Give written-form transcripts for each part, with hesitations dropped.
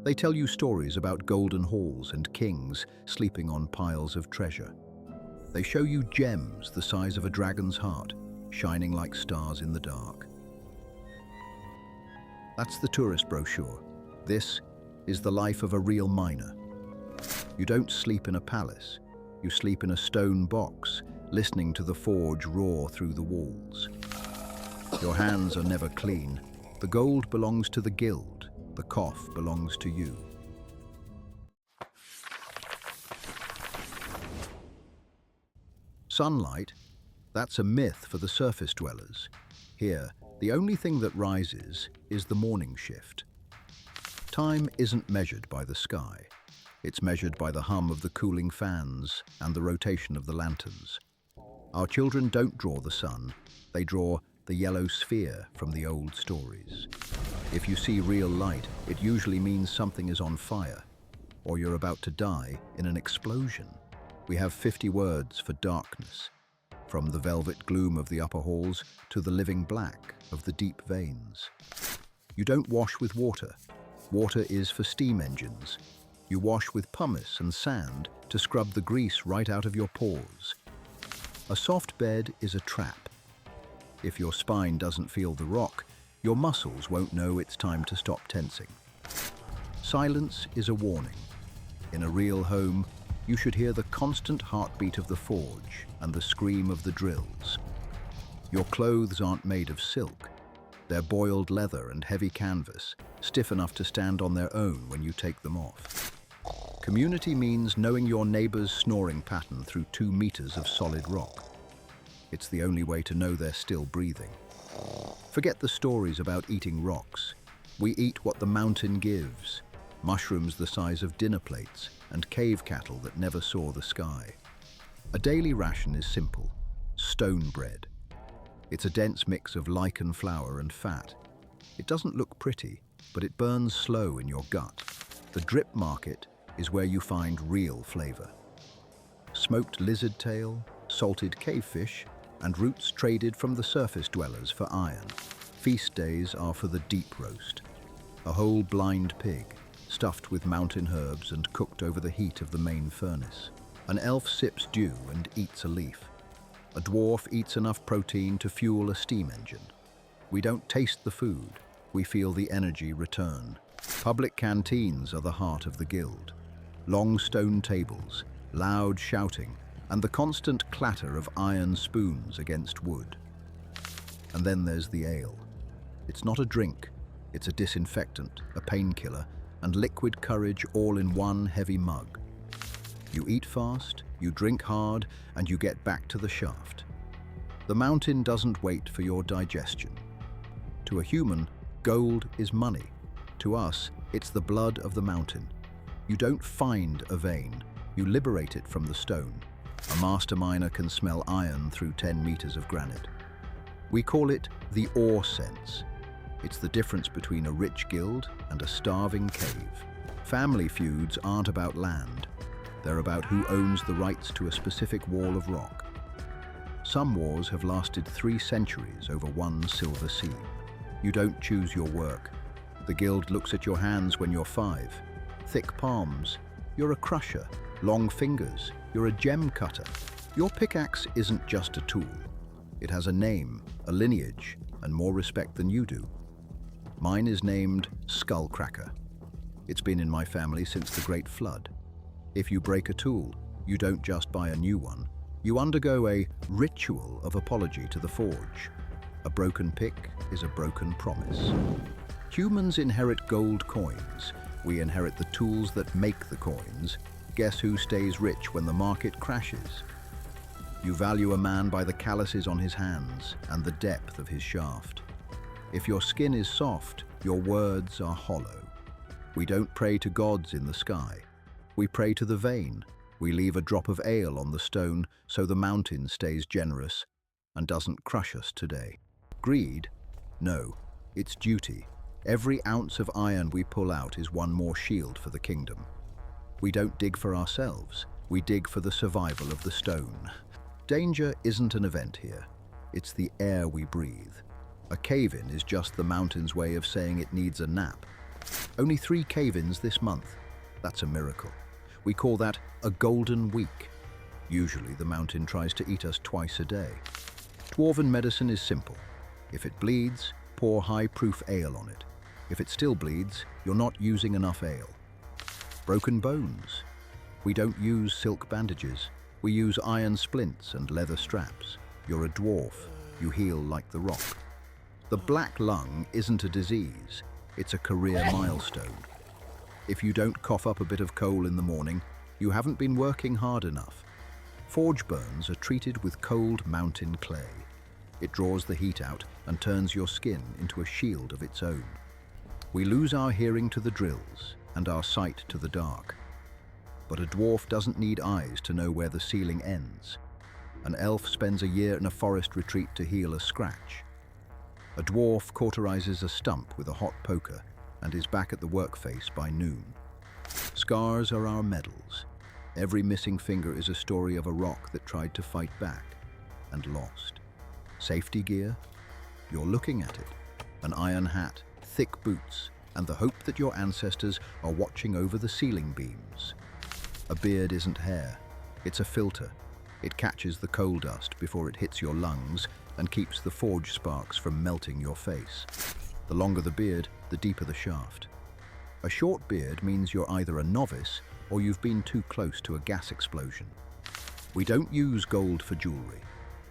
They tell you stories about golden halls and kings sleeping on piles of treasure. They show you gems the size of a dragon's heart, shining like stars in the dark. That's the tourist brochure. This is the life of a real miner. You don't sleep in a palace. You sleep in a stone box, listening to the forge roar through the walls. Your hands are never clean. The gold belongs to the guild. The cough belongs to you. Sunlight, that's a myth for the surface dwellers. Here, the only thing that rises is the morning shift. Time isn't measured by the sky. It's measured by the hum of the cooling fans and the rotation of the lanterns. Our children don't draw the sun. They draw the yellow sphere from the old stories. If you see real light, it usually means something is on fire, or you're about to die in an explosion. We have 50 words for darkness, from the velvet gloom of the upper halls to the living black of the deep veins. You don't wash with water. Water is for steam engines. You wash with pumice and sand to scrub the grease right out of your pores. A soft bed is a trap. If your spine doesn't feel the rock, your muscles won't know it's time to stop tensing. Silence is a warning. In a real home, you should hear the constant heartbeat of the forge and the scream of the drills. Your clothes aren't made of silk. They're boiled leather and heavy canvas, stiff enough to stand on their own when you take them off. Community means knowing your neighbor's snoring pattern through 2 meters of solid rock. It's the only way to know they're still breathing. Forget the stories about eating rocks. We eat what the mountain gives. Mushrooms the size of dinner plates and cave cattle that never saw the sky. A daily ration is simple: stone bread. It's a dense mix of lichen flour and fat. It doesn't look pretty, but it burns slow in your gut. The drip market is where you find real flavor. Smoked lizard tail, salted cavefish, and roots traded from the surface dwellers for iron. Feast days are for the deep roast. A whole blind pig, stuffed with mountain herbs and cooked over the heat of the main furnace. An elf sips dew and eats a leaf. A dwarf eats enough protein to fuel a steam engine. We don't taste the food, we feel the energy return. Public canteens are the heart of the guild. Long stone tables, loud shouting, and the constant clatter of iron spoons against wood. And then there's the ale. It's not a drink, it's a disinfectant, a painkiller, and liquid courage all in one heavy mug. You eat fast, you drink hard, and you get back to the shaft. The mountain doesn't wait for your digestion. To a human, gold is money. To us, it's the blood of the mountain. You don't find a vein, you liberate it from the stone. A master miner can smell iron through 10 meters of granite. We call it the ore sense. It's the difference between a rich guild and a starving cave. Family feuds aren't about land. They're about who owns the rights to a specific wall of rock. Some wars have lasted 3 centuries over one silver sea. You don't choose your work. The guild looks at your hands when you're 5. Thick palms, you're a crusher. Long fingers, you're a gem cutter. Your pickaxe isn't just a tool. It has a name, a lineage, and more respect than you do. Mine is named Skullcracker. It's been in my family since the Great Flood. If you break a tool, you don't just buy a new one. You undergo a ritual of apology to the forge. A broken pick is a broken promise. Humans inherit gold coins. We inherit the tools that make the coins. Guess who stays rich when the market crashes? You value a man by the calluses on his hands and the depth of his shaft. If your skin is soft, your words are hollow. We don't pray to gods in the sky. We pray to the vein. We leave a drop of ale on the stone so the mountain stays generous and doesn't crush us today. Greed? No, it's duty. Every ounce of iron we pull out is one more shield for the kingdom. We don't dig for ourselves, we dig for the survival of the stone. Danger isn't an event here, it's the air we breathe. A cave-in is just the mountain's way of saying it needs a nap. Only 3 cave-ins this month. That's a miracle. We call that a golden week. Usually the mountain tries to eat us twice a day. Dwarven medicine is simple. If it bleeds, pour high-proof ale on it. If it still bleeds, you're not using enough ale. Broken bones. We don't use silk bandages. We use iron splints and leather straps. You're a dwarf. You heal like the rock. The black lung isn't a disease. It's a career milestone. If you don't cough up a bit of coal in the morning, you haven't been working hard enough. Forge burns are treated with cold mountain clay. It draws the heat out and turns your skin into a shield of its own. We lose our hearing to the drills and our sight to the dark. But a dwarf doesn't need eyes to know where the ceiling ends. An elf spends a year in a forest retreat to heal a scratch. A dwarf cauterizes a stump with a hot poker and is back at the workface by noon. Scars are our medals. Every missing finger is a story of a rock that tried to fight back and lost. Safety gear? You're looking at it. An iron hat, thick boots, and the hope that your ancestors are watching over the ceiling beams. A beard isn't hair. It's a filter. It catches the coal dust before it hits your lungs and keeps the forge sparks from melting your face. The longer the beard, the deeper the shaft. A short beard means you're either a novice or you've been too close to a gas explosion. We don't use gold for jewelry.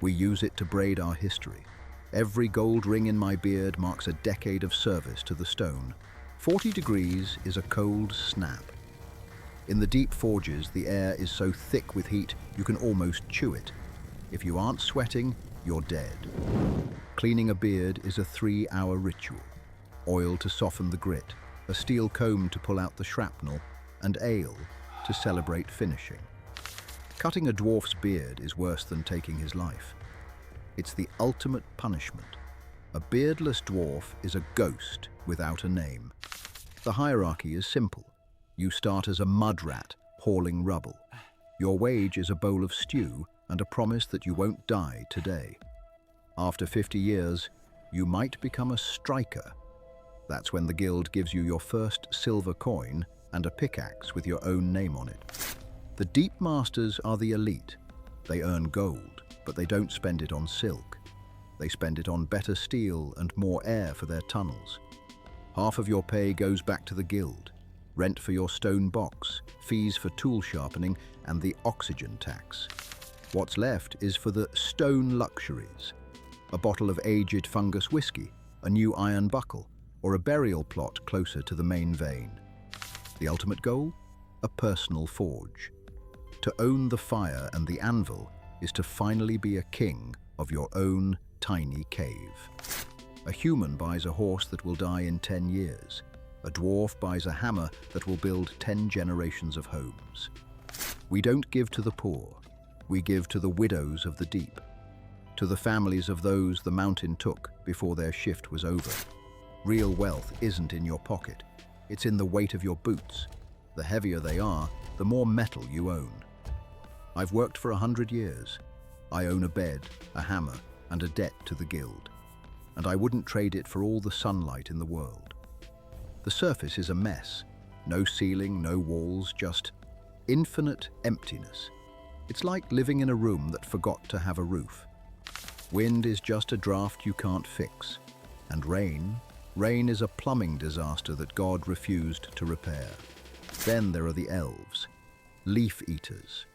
We use it to braid our history. Every gold ring in my beard marks a decade of service to the stone. 40 degrees is a cold snap. In the deep forges, the air is so thick with heat you can almost chew it. If you aren't sweating, you're dead. Cleaning a beard is a 3-hour ritual. Oil to soften the grit, a steel comb to pull out the shrapnel, and ale to celebrate finishing. Cutting a dwarf's beard is worse than taking his life. It's the ultimate punishment. A beardless dwarf is a ghost without a name. The hierarchy is simple. You start as a mud rat, hauling rubble. Your wage is a bowl of stew and a promise that you won't die today. After 50 years, you might become a striker. That's when the guild gives you your first silver coin and a pickaxe with your own name on it. The Deep Masters are the elite. They earn gold, but they don't spend it on silk. They spend it on better steel and more air for their tunnels. Half of your pay goes back to the guild. Rent for your stone box, fees for tool sharpening, and the oxygen tax. What's left is for the stone luxuries. A bottle of aged fungus whiskey, a new iron buckle, or a burial plot closer to the main vein. The ultimate goal? A personal forge. To own the fire and the anvil is to finally be a king of your own tiny cave. A human buys a horse that will die in 10 years. A dwarf buys a hammer that will build 10 generations of homes. We don't give to the poor. We give to the widows of the deep. To the families of those the mountain took before their shift was over. Real wealth isn't in your pocket. It's in the weight of your boots. The heavier they are, the more metal you own. I've worked for 100 years. I own a bed, a hammer, and a debt to the guild. And I wouldn't trade it for all the sunlight in the world. The surface is a mess. No ceiling, no walls, just infinite emptiness. It's like living in a room that forgot to have a roof. Wind is just a draft you can't fix. And rain is a plumbing disaster that God refused to repair. Then there are the elves, leaf eaters.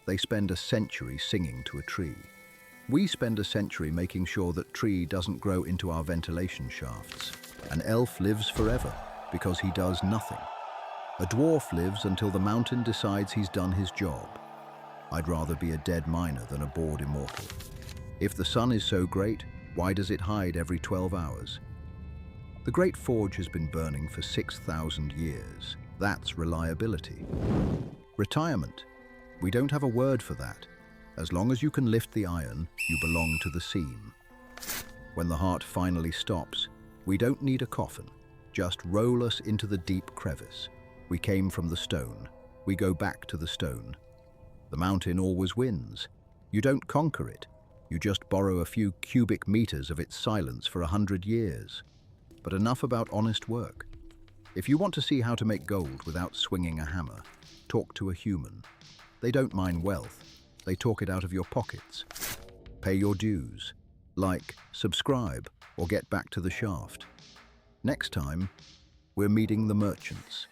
They spend a century singing to a tree. We spend a century making sure that tree doesn't grow into our ventilation shafts. An elf lives forever because he does nothing. A dwarf lives until the mountain decides he's done his job. I'd rather be a dead miner than a bored immortal. If the sun is so great, why does it hide every 12 hours? The Great Forge has been burning for 6,000 years. That's reliability. Retirement. We don't have a word for that. As long as you can lift the iron, you belong to the seam. When the heart finally stops, we don't need a coffin. Just roll us into the deep crevice. We came from the stone. We go back to the stone. The mountain always wins. You don't conquer it. You just borrow a few cubic meters of its silence for 100 years. But enough about honest work. If you want to see how to make gold without swinging a hammer, talk to a human. They don't mine wealth, they talk it out of your pockets. Pay your dues. Like, subscribe, or get back to the shaft. Next time, we're meeting the merchants.